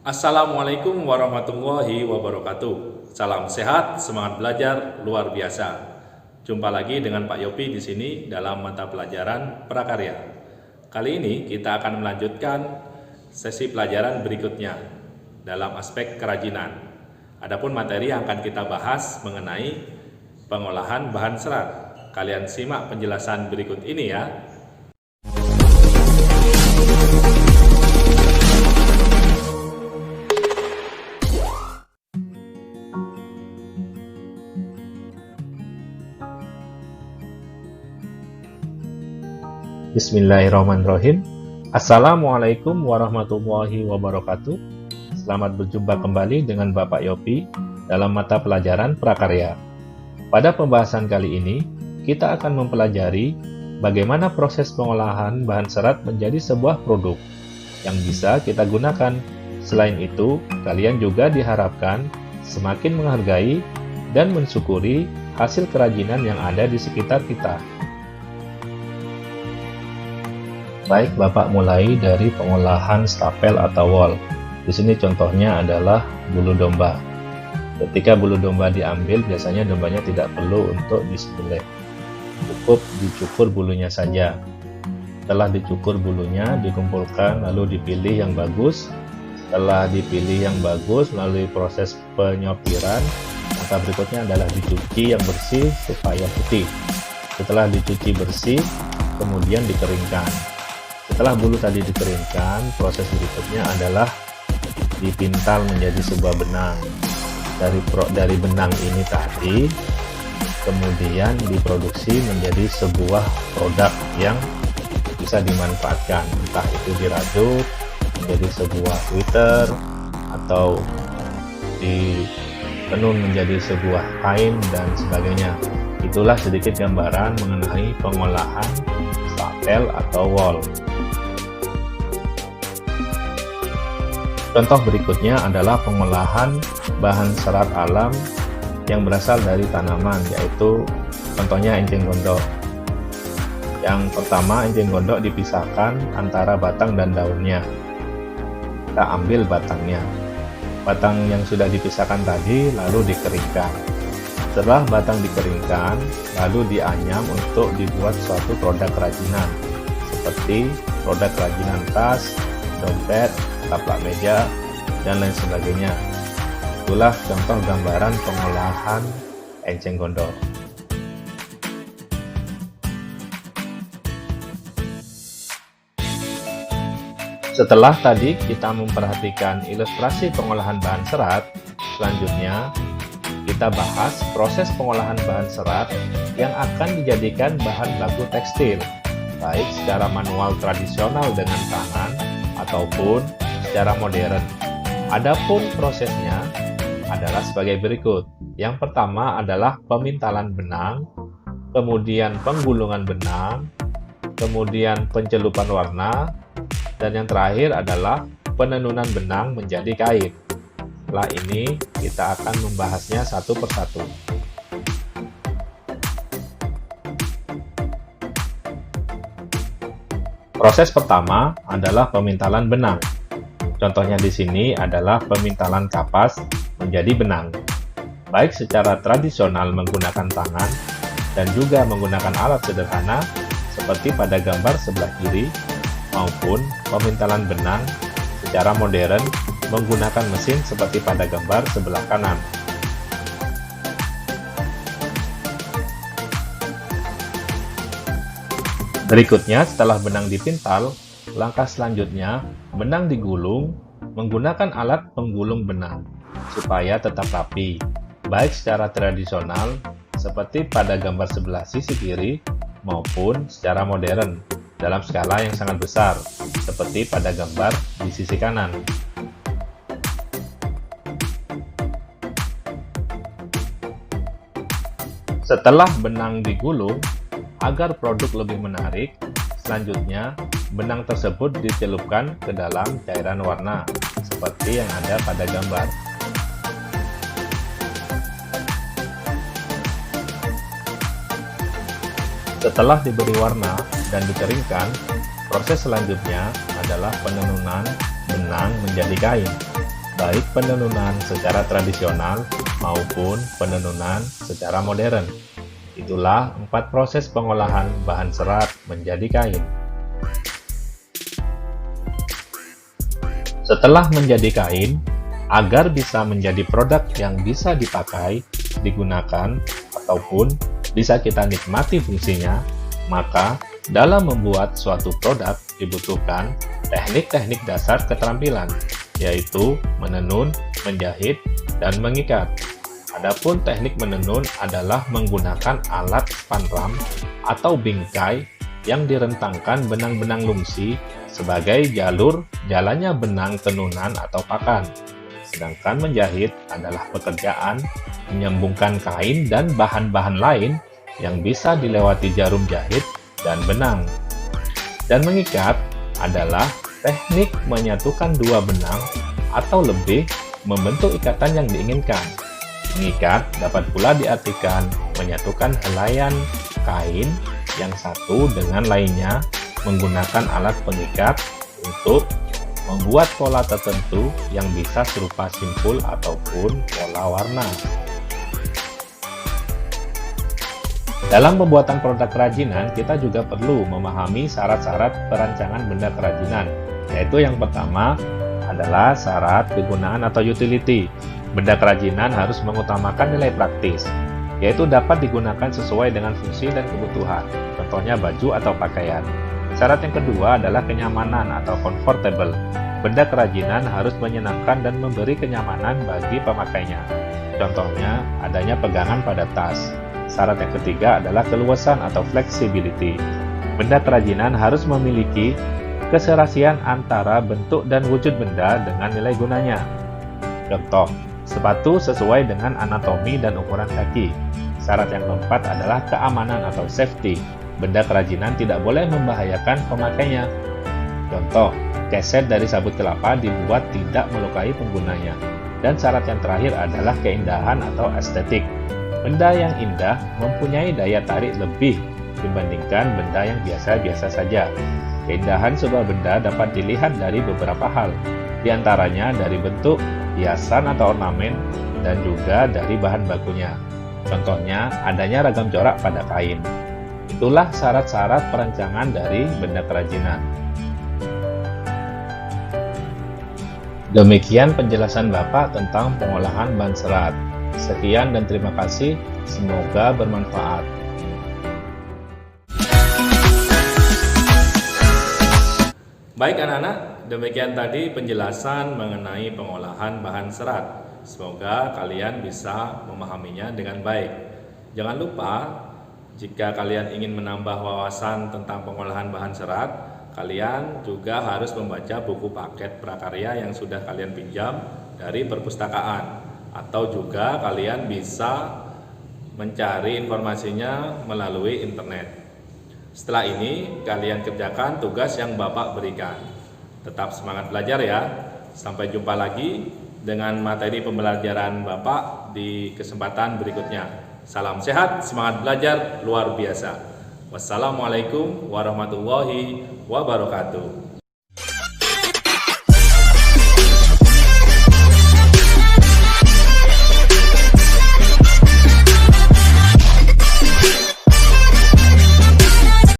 Assalamualaikum warahmatullahi wabarakatuh. Salam sehat, semangat belajar luar biasa. Jumpa lagi dengan Pak Yopi di sini dalam mata pelajaran prakarya. Kali ini kita akan melanjutkan sesi pelajaran berikutnya dalam aspek kerajinan. Adapun materi yang akan kita bahas mengenai pengolahan bahan serat. Kalian simak penjelasan berikut ini ya. Bismillahirrahmanirrahim. Assalamualaikum warahmatullahi wabarakatuh. Selamat berjumpa kembali dengan Bapak Yopi dalam mata pelajaran prakarya. Pada pembahasan kali ini, kita akan mempelajari bagaimana proses pengolahan bahan serat menjadi sebuah produk yang bisa kita gunakan. Selain itu, kalian juga diharapkan semakin menghargai dan mensyukuri hasil kerajinan yang ada di sekitar kita. Baik, Bapak mulai dari pengolahan stapel atau wol. Di sini contohnya adalah bulu domba. Ketika bulu domba diambil, biasanya dombanya tidak perlu untuk disembelih. Cukup dicukur bulunya saja. Setelah dicukur bulunya, dikumpulkan lalu dipilih yang bagus. Setelah dipilih yang bagus melalui proses penyopiran, langkah berikutnya adalah dicuci yang bersih supaya putih. Setelah dicuci bersih, kemudian dikeringkan. Setelah bulu tadi dikeringkan, proses berikutnya adalah dipintal menjadi sebuah benang. Dari benang ini tadi, kemudian diproduksi menjadi sebuah produk yang bisa dimanfaatkan. Entah itu dirajut menjadi sebuah sweater, atau ditenun menjadi sebuah kain, dan sebagainya. Itulah sedikit gambaran mengenai pengolahan stapel atau wol. Contoh berikutnya adalah pengolahan bahan serat alam yang berasal dari tanaman, yaitu contohnya enceng gondok. Yang pertama, enceng gondok dipisahkan antara batang dan daunnya. Kita ambil batangnya. Batang yang sudah dipisahkan tadi lalu dikeringkan. Setelah batang dikeringkan, lalu dianyam untuk dibuat suatu produk kerajinan, seperti produk kerajinan tas, dompet, taplak meja, dan lain sebagainya. Itulah contoh gambaran pengolahan enceng gondok. Setelah tadi kita memperhatikan ilustrasi pengolahan bahan serat, selanjutnya kita bahas proses pengolahan bahan serat yang akan dijadikan bahan baku tekstil, baik secara manual tradisional dengan tangan ataupun secara modern. Adapun prosesnya adalah sebagai berikut. Yang pertama adalah pemintalan benang, kemudian penggulungan benang, kemudian pencelupan warna, dan yang terakhir adalah penenunan benang menjadi kain. Setelah ini kita akan membahasnya satu persatu. Proses pertama adalah pemintalan benang. Contohnya di sini adalah pemintalan kapas menjadi benang, baik secara tradisional menggunakan tangan dan juga menggunakan alat sederhana seperti pada gambar sebelah kiri, maupun pemintalan benang secara modern menggunakan mesin seperti pada gambar sebelah kanan. Berikutnya, setelah benang dipintal, langkah selanjutnya benang digulung menggunakan alat penggulung benang supaya tetap rapi, baik secara tradisional seperti pada gambar sebelah sisi kiri maupun secara modern dalam skala yang sangat besar seperti pada gambar di sisi kanan. Setelah benang digulung, agar produk lebih menarik, selanjutnya benang tersebut dicelupkan ke dalam cairan warna seperti yang ada pada gambar. Setelah diberi warna dan dikeringkan, proses selanjutnya adalah penenunan benang menjadi kain. baik penenunan secara tradisional maupun penenunan secara modern. Itulah 4 proses pengolahan bahan serat menjadi kain. Setelah menjadi kain, agar bisa menjadi produk yang bisa dipakai, digunakan, ataupun bisa kita nikmati fungsinya, maka dalam membuat suatu produk dibutuhkan teknik-teknik dasar keterampilan, yaitu menenun, menjahit, dan mengikat. Adapun teknik menenun adalah menggunakan alat spanram atau bingkai yang direntangkan benang-benang lungsi sebagai jalur jalannya benang tenunan atau pakan. Sedangkan menjahit adalah pekerjaan menyambungkan kain dan bahan-bahan lain yang bisa dilewati jarum jahit dan benang. Dan mengikat adalah teknik menyatukan dua benang atau lebih membentuk ikatan yang diinginkan. Mengikat dapat pula diartikan menyatukan helaian kain yang satu dengan lainnya menggunakan alat pengikat untuk membuat pola tertentu yang bisa serupa simpul ataupun pola warna. Dalam pembuatan produk kerajinan, kita juga perlu memahami syarat-syarat perancangan benda kerajinan, yaitu yang pertama adalah syarat kegunaan atau utility. Benda kerajinan harus mengutamakan nilai praktis, yaitu dapat digunakan sesuai dengan fungsi dan kebutuhan, contohnya baju atau pakaian. Syarat yang kedua adalah kenyamanan atau comfortable. Benda kerajinan harus menyenangkan dan memberi kenyamanan bagi pemakainya, contohnya adanya pegangan pada tas. Syarat yang ketiga adalah keluasan atau flexibility. Benda kerajinan harus memiliki keserasian antara bentuk dan wujud benda dengan nilai gunanya. Contoh, sepatu sesuai dengan anatomi dan ukuran kaki. Syarat yang keempat adalah keamanan atau safety. Benda kerajinan tidak boleh membahayakan pemakainya. Contoh, keset dari sabut kelapa dibuat tidak melukai penggunanya. Dan syarat yang terakhir adalah keindahan atau estetik. Benda yang indah mempunyai daya tarik lebih dibandingkan benda yang biasa-biasa saja. Keindahan sebuah benda dapat dilihat dari beberapa hal, di antaranya dari bentuk, hiasan atau ornamen, dan juga dari bahan bakunya. Contohnya, adanya ragam corak pada kain. Itulah syarat-syarat perancangan dari benda kerajinan. Demikian penjelasan Bapak tentang pengolahan bahan serat. Sekian dan terima kasih, semoga bermanfaat. Baik anak-anak, demikian tadi penjelasan mengenai pengolahan bahan serat. Semoga kalian bisa memahaminya dengan baik. Jangan lupa, jika kalian ingin menambah wawasan tentang pengolahan bahan serat, kalian juga harus membaca buku paket prakarya yang sudah kalian pinjam dari perpustakaan. Atau juga kalian bisa mencari informasinya melalui internet. Setelah ini, kalian kerjakan tugas yang Bapak berikan. Tetap semangat belajar ya. Sampai jumpa lagi dengan materi pembelajaran Bapak di kesempatan berikutnya. Salam sehat, semangat belajar luar biasa. Wassalamualaikum warahmatullahi wabarakatuh.